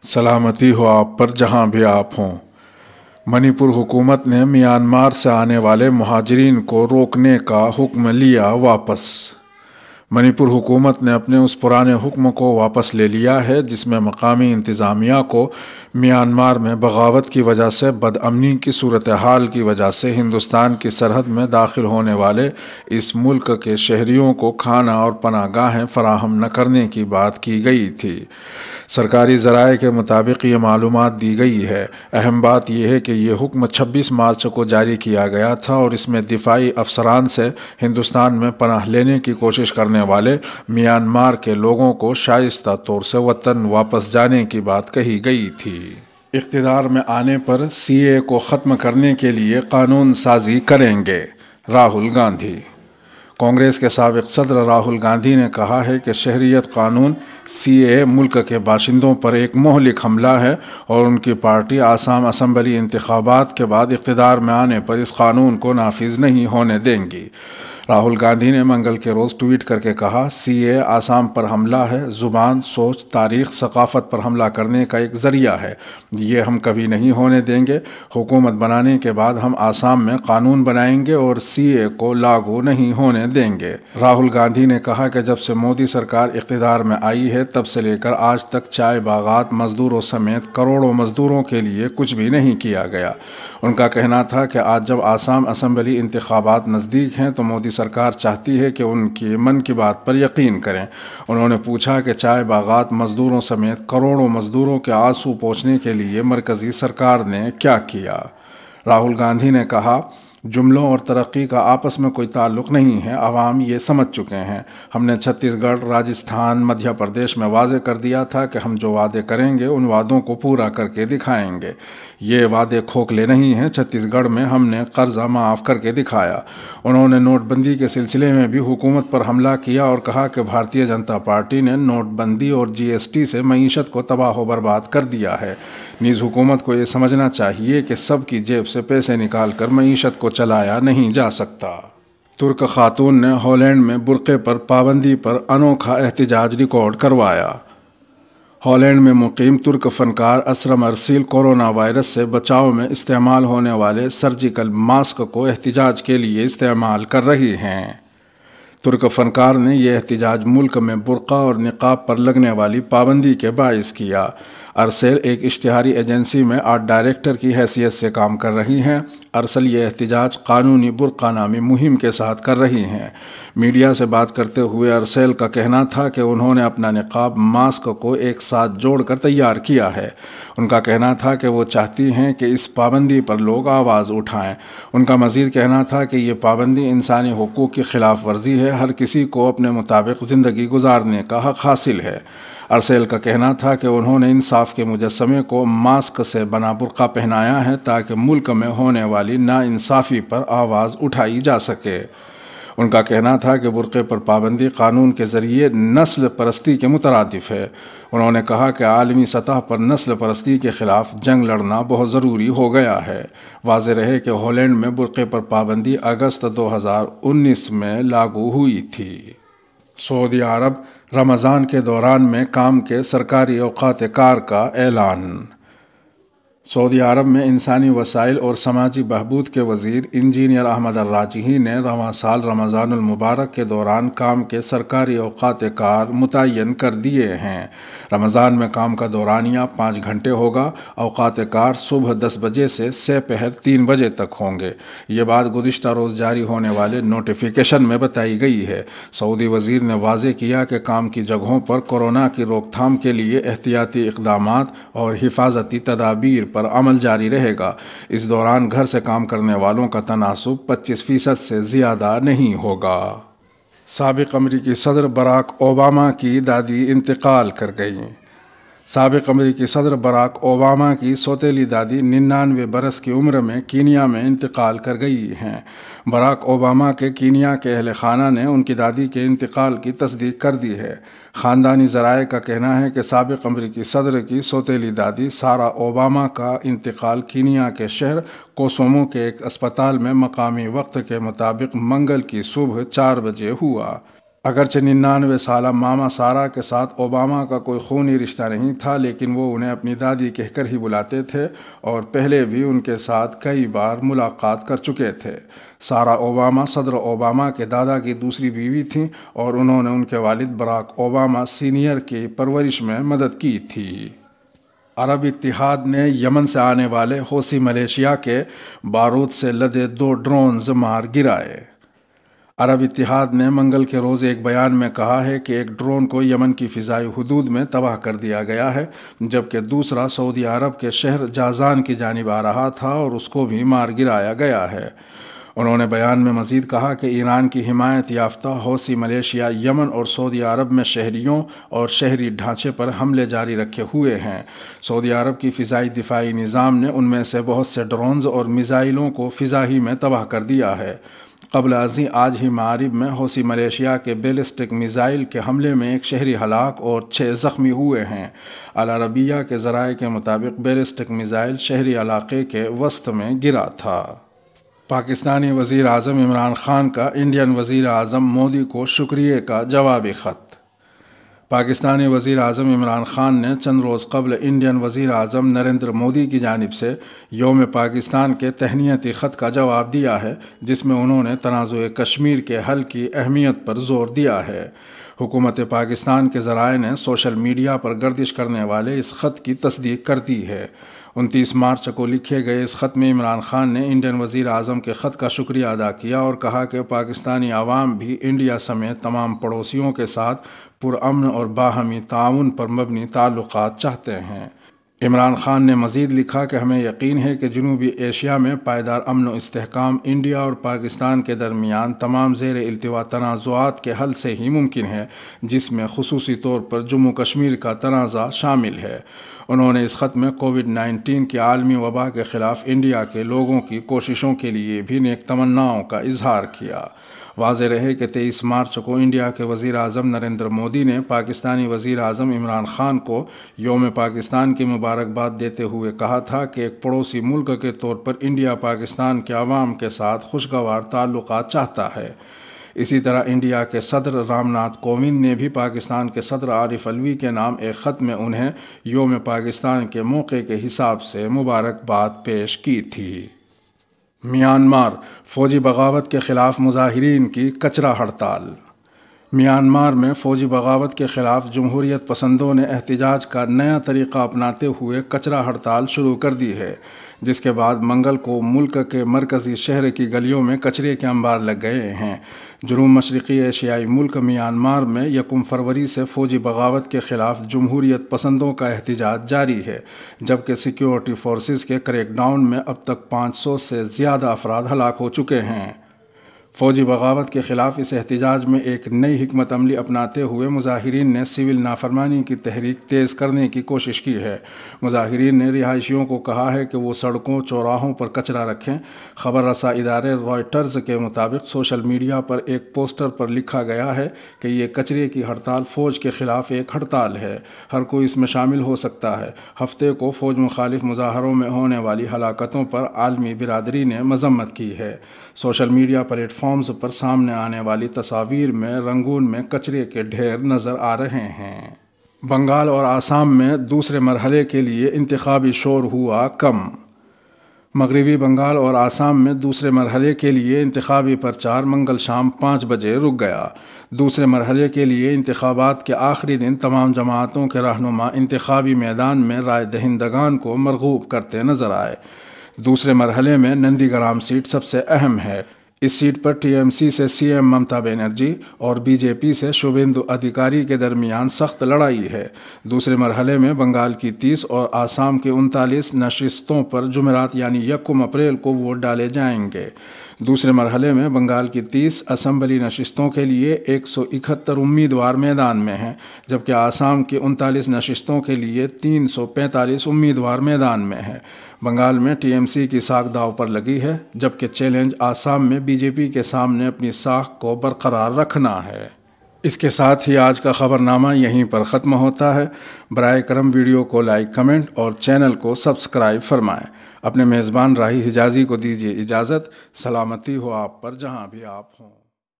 سلامتی ہو آپ پر جہاں بھی آپ ہوں۔ منی پور حکومت نے میانمار سے آنے والے مہاجرین کو روکنے کا حکم لیا واپس۔ منی پور حکومت نے اپنے اس پرانے حکم کو واپس لے لیا ہے جس میں مقامی انتظامیہ کو میانمار میں بغاوت کی وجہ سے بدامنی کی صورتحال کی وجہ سے ہندوستان کی سرحد میں داخل ہونے والے اس ملک کے شہریوں کو کھانا اور پناہ گاہیں فراہم نہ کرنے کی بات کی گئی تھی۔ سرکاری ذرائع کے مطابق یہ معلومات دی گئی ہے۔ اہم بات یہ ہے کہ یہ حکم 26 مارچ کو جاری کیا گیا تھا اور اس میں دفاعی افسران سے ہندوستان میں پناہ لینے کی کوشش کرنے والے میانمار کے لوگوں کو شائستہ طور سے وطن واپس جانے کی بات کہی گئی تھی۔ اقتدار میں آنے پر سی اے کو ختم کرنے کے لیے قانون سازی کریں گے: راہل گاندھی۔ کانگریس کے سابق صدر راہل گاندھی نے کہا ہے کہ شہریت قانون سی اے ملک کے باشندوں پر ایک مہلک حملہ ہے اور ان کی پارٹی آسام اسمبلی انتخابات کے بعد اقتدار میں آنے پر اس قانون کو نافذ نہیں ہونے دیں گی۔ راہل گاندھی نے منگل کے روز ٹویٹ کر کے کہا، سی اے آسام پر حملہ ہے، زبان، سوچ، تاریخ، ثقافت پر حملہ کرنے کا ایک ذریعہ ہے۔ یہ ہم کبھی نہیں ہونے دیں گے۔ حکومت بنانے کے بعد ہم آسام میں قانون بنائیں گے اور سی اے کو لاگو نہیں ہونے دیں گے۔ راہل گاندھی نے کہا کہ جب سے مودی سرکار اقتدار میں آئی ہے تب سے لے کر آج تک چائے باغات مزدوروں سمیت کروڑوں مزدوروں کے لیے کچھ بھی نہیں کیا گیا۔ ان کا کہنا تھا کہ آج جب آسام اسمبلی انتخابات نزدیک ہیں تو مودی سرکار چاہتی ہے کہ ان کی من کی بات پر یقین کریں۔ انہوں نے پوچھا کہ چائے باغات مزدوروں سمیت کروڑوں مزدوروں کے آنسو پوچھنے کے لیے مرکزی سرکار نے کیا کیا؟ راہل گاندھی نے کہا، جملوں اور ترقی کا آپس میں کوئی تعلق نہیں ہے، عوام یہ سمجھ چکے ہیں۔ ہم نے چھتیس گڑھ، راجستھان، مدھیہ پردیش میں واضح کر دیا تھا کہ ہم جو وعدے کریں گے ان وعدوں کو پورا کر کے دکھائیں گے۔ یہ وعدے کھوکھلے نہیں ہیں۔ چھتیس گڑھ میں ہم نے قرضہ معاف کر کے دکھایا۔ انہوں نے نوٹ بندی کے سلسلے میں بھی حکومت پر حملہ کیا اور کہا کہ بھارتیہ جنتا پارٹی نے نوٹ بندی اور جی ایس ٹی سے معیشت کو تباہ و برباد کر دیا ہے۔ نیز حکومت کو یہ سمجھنا چاہیے کہ سب کی جیب سے پیسے نکال کر معیشت کو چلایا نہیں جا سکتا۔ ترک خاتون نے ہالینڈ میں برقعے پر پابندی پر انوکھا احتجاج ریکارڈ کروایا۔ ہالینڈ میں مقیم ترک فنکار اسرم ارسیل کورونا وائرس سے بچاؤ میں استعمال ہونے والے سرجیکل ماسک کو احتجاج کے لیے استعمال کر رہی ہیں۔ ترک فنکار نے یہ احتجاج ملک میں برقع اور نقاب پر لگنے والی پابندی کے باعث کیا۔ ارسل ایک اشتہاری ایجنسی میں آرٹ ڈائریکٹر کی حیثیت سے کام کر رہی ہیں۔ ارسل یہ احتجاج قانونی برقع نامی مہم کے ساتھ کر رہی ہیں۔ میڈیا سے بات کرتے ہوئے ارسل کا کہنا تھا کہ انہوں نے اپنا نقاب ماسک کو ایک ساتھ جوڑ کر تیار کیا ہے۔ ان کا کہنا تھا کہ وہ چاہتی ہیں کہ اس پابندی پر لوگ آواز اٹھائیں۔ ان کا مزید کہنا تھا کہ یہ پابندی انسانی حقوق کی خلاف ورزی ہے، ہر کسی کو اپنے مطابق زندگی گزارنے کا حق حاصل ہے۔ ارسل کا کہنا تھا کہ انہوں نے انصاف کے مجسمے کو ماسک سے بنا برقع پہنایا ہے تاکہ ملک میں ہونے والی ناانصافی پر آواز اٹھائی جا سکے۔ ان کا کہنا تھا کہ برقعے پر پابندی قانون کے ذریعے نسل پرستی کے مترادف ہے۔ انہوں نے کہا کہ عالمی سطح پر نسل پرستی کے خلاف جنگ لڑنا بہت ضروری ہو گیا ہے۔ واضح رہے کہ ہالینڈ میں برقعے پر پابندی اگست 2019 میں لاگو ہوئی تھی۔ سعودی عرب رمضان کے دوران میں کام کے سرکاری اوقات کار کا اعلان۔ سعودی عرب میں انسانی وسائل اور سماجی بہبود کے وزیر انجینئر احمد الراجحی نے رواں سال رمضان المبارک کے دوران کام کے سرکاری اوقات کار متعین کر دیے ہیں۔ رمضان میں کام کا دورانیہ 5 گھنٹے ہوگا۔ اوقات کار صبح 10 بجے سے سہ پہر 3 بجے تک ہوں گے۔ یہ بات گزشتہ روز جاری ہونے والے نوٹیفیکیشن میں بتائی گئی ہے۔ سعودی وزیر نے واضح کیا کہ کام کی جگہوں پر کورونا کی روک تھام کے لیے احتیاطی اقدامات اور حفاظتی تدابیر پر عمل جاری رہے گا۔ اس دوران گھر سے کام کرنے والوں کا تناسب 25% سے زیادہ نہیں ہوگا۔ سابق امریکی صدر براک اوباما کی دادی انتقال کر گئیں۔ سابق امریکی صدر براک اوباما کی سوتیلی دادی 99 برس کی عمر میں کینیا میں انتقال کر گئی ہیں۔ براک اوباما کے کینیا کے اہل خانہ نے ان کی دادی کے انتقال کی تصدیق کر دی ہے۔ خاندانی ذرائع کا کہنا ہے کہ سابق امریکی صدر کی سوتیلی دادی سارا اوباما کا انتقال کینیا کے شہر کوسومو کے ایک اسپتال میں مقامی وقت کے مطابق منگل کی صبح 4 بجے ہوا۔ اگرچہ 99 سالہ ماما سارا کے ساتھ اوباما کا کوئی خونی رشتہ نہیں تھا، لیکن وہ انہیں اپنی دادی کہہ کر ہی بلاتے تھے اور پہلے بھی ان کے ساتھ کئی بار ملاقات کر چکے تھے۔ سارا اوباما صدر اوباما کے دادا کی دوسری بیوی تھیں اور انہوں نے ان کے والد براک اوباما سینئر کی پرورش میں مدد کی تھی۔ عرب اتحاد نے یمن سے آنے والے حوثی ملیشیا کے بارود سے لدے 2 ڈرونز مار گرائے۔ عرب اتحاد نے منگل کے روز ایک بیان میں کہا ہے کہ ایک ڈرون کو یمن کی فضائی حدود میں تباہ کر دیا گیا ہے، جبکہ دوسرا سعودی عرب کے شہر جازان کی جانب آ رہا تھا اور اس کو بھی مار گرایا گیا ہے۔ انہوں نے بیان میں مزید کہا کہ ایران کی حمایت یافتہ حوثی ملیشیا یمن اور سعودی عرب میں شہریوں اور شہری ڈھانچے پر حملے جاری رکھے ہوئے ہیں۔ سعودی عرب کی فضائی دفاعی نظام نے ان میں سے بہت سے ڈرونز اور میزائلوں کو فضا ہی میں تباہ کر دیا ہے۔ قبل ازیں آج ہی مغرب میں حوثی ملیشیا کے بیلسٹک میزائل کے حملے میں ایک شہری ہلاک اور 6 زخمی ہوئے ہیں۔ العربیہ کے ذرائع کے مطابق بیلسٹک میزائل شہری علاقے کے وسط میں گرا تھا۔ پاکستانی وزیر اعظم عمران خان کا انڈین وزیر اعظم مودی کو شکریہ کا جوابی خط۔ پاکستانی وزیر اعظم عمران خان نے چند روز قبل انڈین وزیر اعظم نریندر مودی کی جانب سے یوم پاکستان کے تہنیتی خط کا جواب دیا ہے، جس میں انہوں نے تنازع کشمیر کے حل کی اہمیت پر زور دیا ہے۔ حکومت پاکستان کے ذرائع نے سوشل میڈیا پر گردش کرنے والے اس خط کی تصدیق کر دی ہے۔ 29 مارچ کو لکھے گئے اس خط میں عمران خان نے انڈین وزیر اعظم کے خط کا شکریہ ادا کیا اور کہا کہ پاکستانی عوام بھی انڈیا سمیت تمام پڑوسیوں کے ساتھ پرامن اور باہمی تعاون پر مبنی تعلقات چاہتے ہیں۔ عمران خان نے مزید لکھا کہ ہمیں یقین ہے کہ جنوبی ایشیا میں پائیدار امن و استحکام انڈیا اور پاکستان کے درمیان تمام زیر التوا تنازعات کے حل سے ہی ممکن ہے، جس میں خصوصی طور پر جموں کشمیر کا تنازع شامل ہے۔ انہوں نے اس خط میں کووڈ-19 کی عالمی وبا کے خلاف انڈیا کے لوگوں کی کوششوں کے لیے بھی نیک تمناؤں کا اظہار کیا۔ واضح رہے کہ 23 مارچ کو انڈیا کے وزیر اعظم نریندر مودی نے پاکستانی وزیر اعظم عمران خان کو یوم پاکستان کی مبارکباد دیتے ہوئے کہا تھا کہ ایک پڑوسی ملک کے طور پر انڈیا پاکستان کے عوام کے ساتھ خوشگوار تعلقات چاہتا ہے۔ اسی طرح انڈیا کے صدر رام ناتھ کووند نے بھی پاکستان کے صدر عارف علوی کے نام ایک خط میں انہیں یوم پاکستان کے موقع کے حساب سے مبارکباد پیش کی تھی۔ میانمار فوجی بغاوت کے خلاف مظاہرین کی کچرا ہڑتال۔ میانمار میں فوجی بغاوت کے خلاف جمہوریت پسندوں نے احتجاج کا نیا طریقہ اپناتے ہوئے کچرا ہڑتال شروع کر دی ہے، جس کے بعد منگل کو ملک کے مرکزی شہر کی گلیوں میں کچرے کے انبار لگ گئے ہیں۔ جنوب مشرقی ایشیائی ملک میانمار میں 1 فروری سے فوجی بغاوت کے خلاف جمہوریت پسندوں کا احتجاج جاری ہے، جبکہ سیکیورٹی فورسز کے کریک ڈاؤن میں اب تک 500 سے زیادہ افراد ہلاک ہو چکے ہیں۔ فوجی بغاوت کے خلاف اس احتجاج میں ایک نئی حکمت عملی اپناتے ہوئے مظاہرین نے سول نافرمانی کی تحریک تیز کرنے کی کوشش کی ہے۔ مظاہرین نے رہائشیوں کو کہا ہے کہ وہ سڑکوں چوراہوں پر کچرا رکھیں۔ خبر رساں ادارے رائٹرز کے مطابق سوشل میڈیا پر ایک پوسٹر پر لکھا گیا ہے کہ یہ کچرے کی ہڑتال فوج کے خلاف ایک ہڑتال ہے، ہر کوئی اس میں شامل ہو سکتا ہے۔ ہفتے کو فوج مخالف مظاہروں میں ہونے والی ہلاکتوں پر عالمی برادری نے مذمت کی ہے۔ سوشل میڈیا پلیٹ فارمز پر سامنے آنے والی تصاویر میں رنگون میں کچرے کے ڈھیر نظر آ رہے ہیں۔ بنگال اور آسام میں دوسرے مرحلے کے لیے انتخابی شور ہوا کم۔ مغربی بنگال اور آسام میں دوسرے مرحلے کے لیے انتخابی پرچار منگل شام 5 بجے رک گیا۔ دوسرے مرحلے کے لیے انتخابات کے آخری دن تمام جماعتوں کے رہنما انتخابی میدان میں رائے دہندگان کو مرغوب کرتے نظر آئے۔ دوسرے مرحلے میں نندی گرام سیٹ سب سے اہم ہے۔ اس سیٹ پر ٹی ایم سی سے سی ایم ممتا بنرجی اور بی جے پی سے شوبھیندو ادھیکاری کے درمیان سخت لڑائی ہے۔ دوسرے مرحلے میں بنگال کی 30 اور آسام کی 39 نشستوں پر جمعرات یعنی 1 اپریل کو ووٹ ڈالے جائیں گے۔ دوسرے مرحلے میں بنگال کی 30 اسمبلی نشستوں کے لیے 171 امیدوار میدان میں ہیں، جبکہ آسام کی 39 نشستوں کے لیے 345 امیدوار میدان میں ہیں۔ بنگال میں ٹی ایم سی کی ساکھ داؤ پر لگی ہے، جبکہ چیلنج آسام میں بی جے پی کے سامنے اپنی ساکھ کو برقرار رکھنا ہے۔ اس کے ساتھ ہی آج کا خبر نامہ یہیں پر ختم ہوتا ہے۔ برائے کرم ویڈیو کو لائک، کمنٹ اور چینل کو سبسکرائب فرمائیں۔ اپنے میزبان راہی حجازی کو دیجیے اجازت۔ سلامتی ہو آپ پر جہاں بھی آپ ہوں۔